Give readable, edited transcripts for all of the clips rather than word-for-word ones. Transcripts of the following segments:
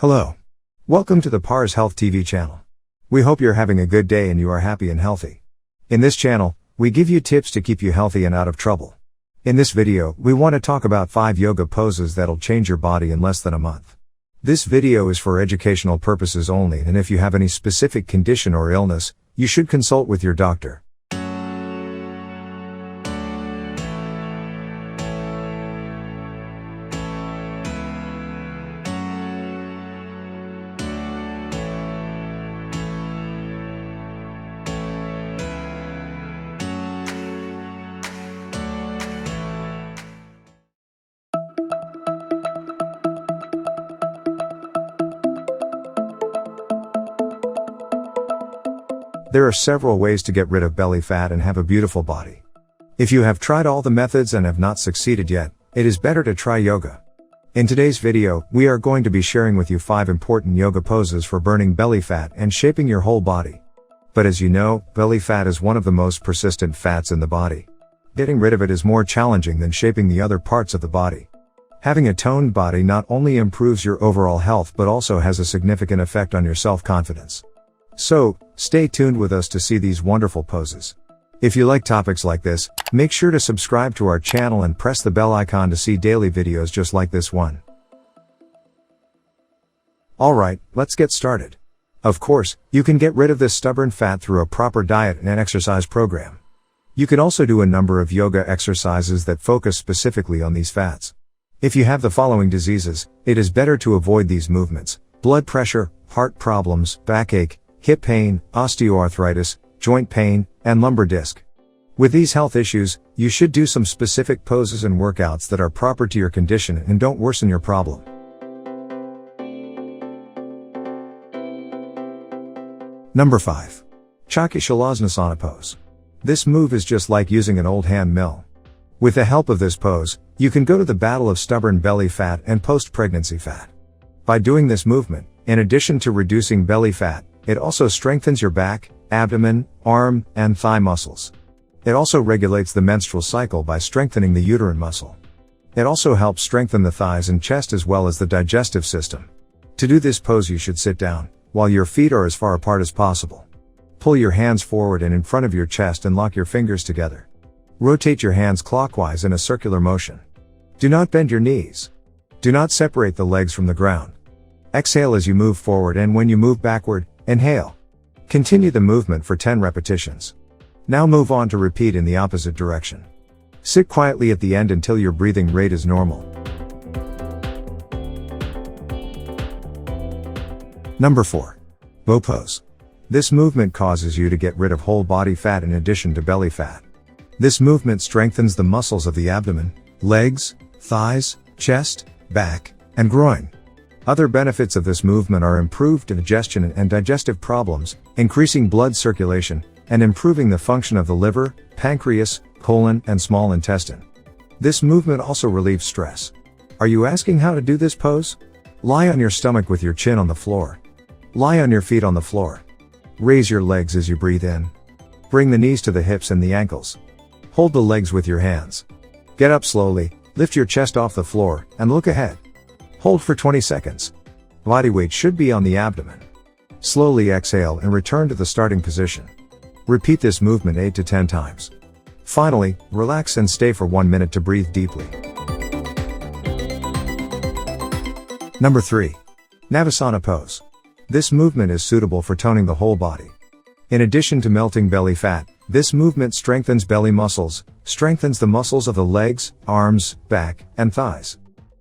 Hello. Welcome to the parshealthhtv channel. We hope you're having a good day and you are happy and healthy. In this channel, we give you tips to keep you healthy and out of trouble. In this video, we want to talk about 5 yoga poses that'll change your body in less than a month. This video is for educational purposes only, and if you have any specific condition or illness, you should consult with your doctor. There are several ways to get rid of belly fat and have a beautiful body. If you have tried all the methods and have not succeeded yet, it is better to try yoga. In today's video, we are going to be sharing with you 5 important yoga poses for burning belly fat and shaping your whole body. But as you know, belly fat is one of the most persistent fats in the body. Getting rid of it is more challenging than shaping the other parts of the body. Having a toned body not only improves your overall health but also has a significant effect on your self-confidence. So, stay tuned with us to see these wonderful poses. If you like topics like this, make sure to subscribe to our channel and press the bell icon to see daily videos just like this one. Alright, let's get started. Of course, you can get rid of this stubborn fat through a proper diet and exercise program. You can also do a number of yoga exercises that focus specifically on these fats. If you have the following diseases, it is better to avoid these movements: blood pressure, heart problems, backache, hip pain, osteoarthritis, joint pain, and lumbar disc. With these health issues, you should do some specific poses and workouts that are proper to your condition and don't worsen your problem. Number 5. Chakki Chalasnasana Pose. This move is just like using an old hand mill. With the help of this pose, you can go to the battle of stubborn belly fat and post-pregnancy fat. By doing this movement, in addition to reducing belly fat, it also strengthens your back, abdomen, arm, and thigh muscles. It also regulates the menstrual cycle by strengthening the uterine muscle. It also helps strengthen the thighs and chest as well as the digestive system. To do this pose, you should sit down, while your feet are as far apart as possible. Pull your hands forward and in front of your chest and lock your fingers together. Rotate your hands clockwise in a circular motion. Do not bend your knees. Do not separate the legs from the ground. Exhale as you move forward, and when you move backward, inhale. Continue the movement for 10 repetitions. Now move on to repeat in the opposite direction. Sit quietly at the end until your breathing rate is normal. Number 4. Bow Pose. This movement causes you to get rid of whole body fat in addition to belly fat. This movement strengthens the muscles of the abdomen, legs, thighs, chest, back, and groin. Other benefits of this movement are improved digestion and digestive problems, increasing blood circulation, and improving the function of the liver, pancreas, colon, and small intestine. This movement also relieves stress. Are you asking how to do this pose? Lie on your stomach with your chin on the floor. Lie on your feet on the floor. Raise your legs as you breathe in. Bring the knees to the hips and the ankles. Hold the legs with your hands. Get up slowly, lift your chest off the floor, and look ahead. Hold for 20 seconds. Body weight should be on the abdomen. Slowly exhale and return to the starting position. Repeat this movement 8 to 10 times. Finally, relax and stay for 1 minute to breathe deeply. Number 3. Navasana Pose. This movement is suitable for toning the whole body. In addition to melting belly fat, this movement strengthens belly muscles, strengthens the muscles of the legs, arms, back, and thighs.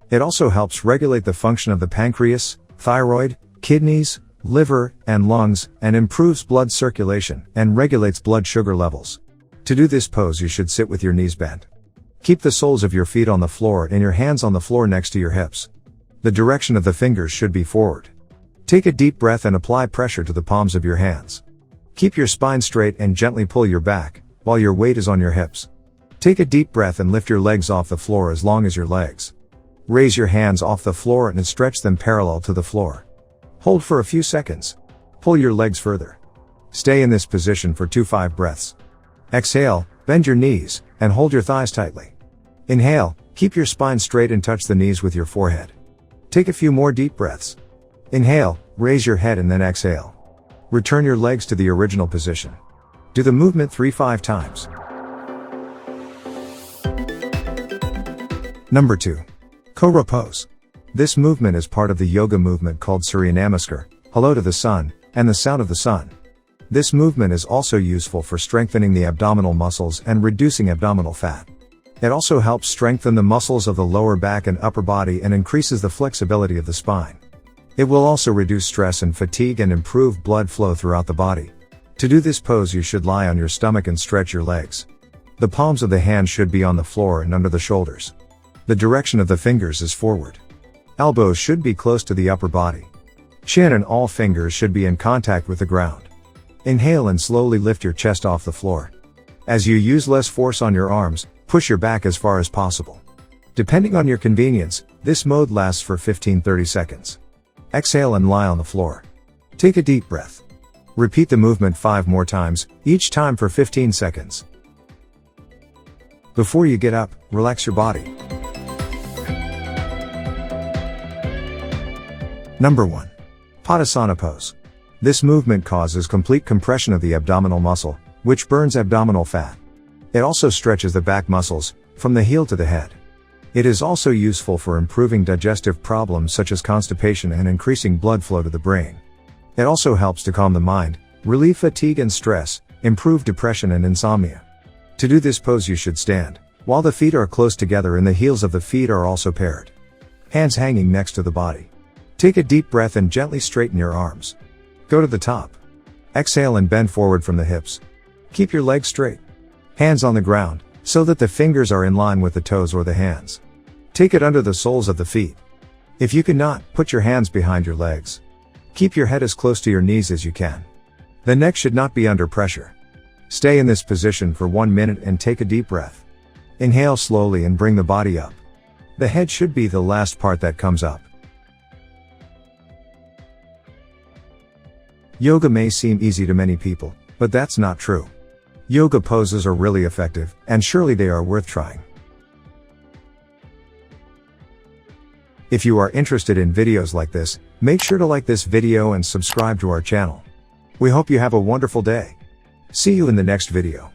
It also helps regulate the function of the pancreas, thyroid, kidneys, liver, and lungs, and improves blood circulation and regulates blood sugar levels. To do this pose, you should sit with your knees bent. Keep the soles of your feet on the floor and your hands on the floor next to your hips. The direction of the fingers should be forward. Take a deep breath and apply pressure to the palms of your hands. Keep your spine straight and gently pull your back, while your weight is on your hips. Take a deep breath and lift your legs off the floor as long as your legs. Raise your hands off the floor and stretch them parallel to the floor. Hold for a few seconds. Pull your legs further. Stay in this position for 2-5 breaths. Exhale, bend your knees, and hold your thighs tightly. Inhale, keep your spine straight and touch the knees with your forehead. Take a few more deep breaths. Inhale, raise your head and then exhale. Return your legs to the original position. Do the movement 3-5 times. Number 2. Coro Pose. This movement is part of the yoga movement called Surya Namaskar, Hello to the Sun, and the Sound of the Sun. This movement is also useful for strengthening the abdominal muscles and reducing abdominal fat. It also helps strengthen the muscles of the lower back and upper body and increases the flexibility of the spine. It will also reduce stress and fatigue and improve blood flow throughout the body. To do this pose, you should lie on your stomach and stretch your legs. The palms of the hands should be on the floor and under the shoulders. The direction of the fingers is forward. Elbows should be close to the upper body. Chin and all fingers should be in contact with the ground. Inhale and slowly lift your chest off the floor. As you use less force on your arms, push your back as far as possible. Depending on your convenience, this mode lasts for 15-30 seconds. Exhale and lie on the floor. Take a deep breath. Repeat the movement 5 more times, each time for 15 seconds. Before you get up, relax your body. Number 1. Padasana Pose. This movement causes complete compression of the abdominal muscle, which burns abdominal fat. It also stretches the back muscles, from the heel to the head. It is also useful for improving digestive problems such as constipation and increasing blood flow to the brain. It also helps to calm the mind, relieve fatigue and stress, improve depression and insomnia. To do this pose, you should stand, while the feet are close together and the heels of the feet are also paired. Hands hanging next to the body. Take a deep breath and gently straighten your arms. Go to the top. Exhale and bend forward from the hips. Keep your legs straight. Hands on the ground, so that the fingers are in line with the toes or the hands. Take it under the soles of the feet. If you cannot, put your hands behind your legs. Keep your head as close to your knees as you can. The neck should not be under pressure. Stay in this position for 1 minute and take a deep breath. Inhale slowly and bring the body up. The head should be the last part that comes up. Yoga may seem easy to many people, but that's not true. Yoga poses are really effective, and surely they are worth trying. If you are interested in videos like this, make sure to like this video and subscribe to our channel. We hope you have a wonderful day. See you in the next video.